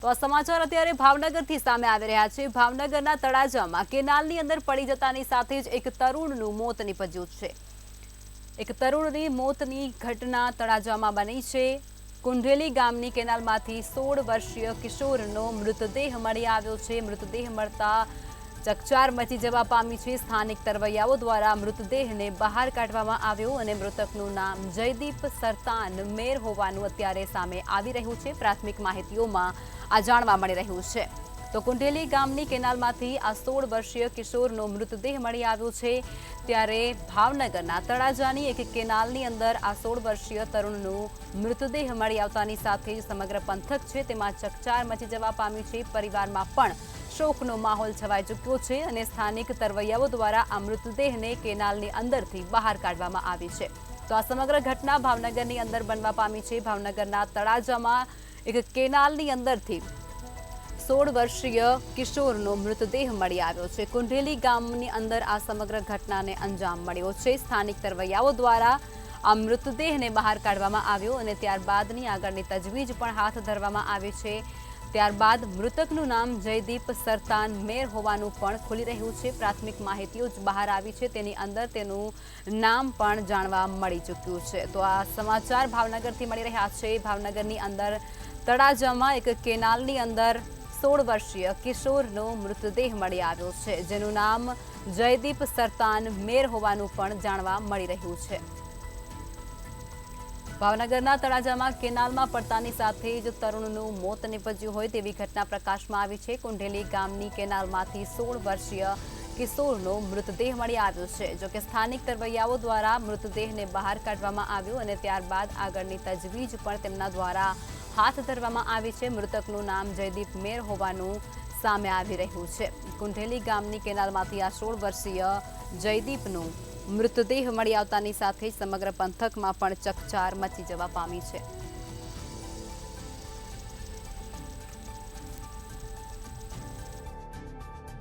તો આ સમાચાર અત્યારે ભાવનગરથી સામે આવી રહ્યા છે। ભાવનગરના તળાજામાં કેનાલની અંદર પડી જતાની સાથે જ એક તરુણનું મોત નીપજ્યું છે। એક તરુણની મોતની ઘટના તળાજામાં બની છે। કુંઢેલી ગામની કેનાલમાંથી 16 વર્ષીય કિશોરનો મૃતદેહ મળી આવ્યો છે। મૃતદેહ મળતા ચકચાર મચી જવા પામી છે। સ્થાનિક તરવૈયાઓ દ્વારા મૃતદેહને બહાર કાઢવામાં આવ્યો અને મૃતકનું નામ જયદીપ સરતાન મેર હોવાનું અત્યારે સામે આવી રહ્યું છે। પ્રાથમિક માહિતીઓમાં આ જાણવા મળી રહ્યું છે। તો કુંઢેલી ગામની કેનાલમાંથી આ 16 વર્ષીય કિશોરનો મૃતદેહ મળી આવ્યો છે। ત્યારે ભાવનગરના તળાજાની એક કેનાલની અંદર આ 16 વર્ષીય તરુણનું મૃતદેહ મળી આવતાની સાથે જ સમગ્ર પંથક છે તેમાં ચકચાર મચી જવા પામ્યું છે। પરિવારમાં પણ શોકનો માહોલ છવાઈ ચૂક્યો છે અને સ્થાનિક તરવૈયાઓ દ્વારા આ મૃતદેહને કેનાલની અંદરથી બહાર કાઢવામાં આવી છે। તો આ સમગ્ર ઘટના ભાવનગરની અંદર બનવા પામી છે। ભાવનગરના તળાજામાં એક કેનાલની અંદરથી 16 વર્ષીય કિશોરનો મૃતદેહ મળી આવ્યો છે। કુંઢેલી ગામની અંદર આ સમગ્ર ઘટનાને અંજામ મળ્યો છે। સ્થાનિક તરવૈયાઓ દ્વારા આ મૃતદેહને બહાર કાઢવામાં આવ્યો અને ત્યારબાદની આગળની તજવીજ પણ હાથ ધરવામાં આવી છે। ત્યારબાદ મૃતકનું નામ જયદીપ સરતાન મેર હોવાનું પણ ખુલી રહ્યું છે। પ્રાથમિક માહિતીઓ જ બહાર આવી છે તેની અંદર તેનું નામ પણ જાણવા મળી ચૂક્યું છે। તો આ સમાચાર ભાવનગરથી મળી રહ્યા છે। ભાવનગરની અંદર તળાજામાં એક કેનાલની અંદર 16 વર્ષીય કિશોરનો મૃતદેહ મળી આવ્યો છે જેનું નામ જયદીપ સરતાન મેર હોવાનું પણ જાણવા મળી રહ્યું છે। ભાવનગરના તળાજામાં કેનાલમાં પડતાની સાથે જ તરુણનું મોત નીપજ્યું હોય તેવી ઘટના પ્રકાશમાં આવી છે। કુંઢેલી ગામની કેનાલમાંથી 16 વર્ષીય કિશોરનો મૃતદેહ મળી આવ્યો છે। જોકે સ્થાનિક તરવૈયાઓ દ્વારા મૃતદેહને બહાર કાઢવામાં આવ્યો અને ત્યારબાદ આગળની તજવીજ પણ તેમના દ્વારા હાથ ધરવામાં આવી છે। મૃતકનું નામ જયદીપ મેર હોવાનું સામે આવી રહ્યું છે। કુંઢેલી ગામની કેનાલમાંથી આ 16 વર્ષીય જયદીપનું મૃતદેહ મળી આવતાની સાથે સમગ્ર પંથકમાં પણ ચકચાર મચી જવા પામી છે।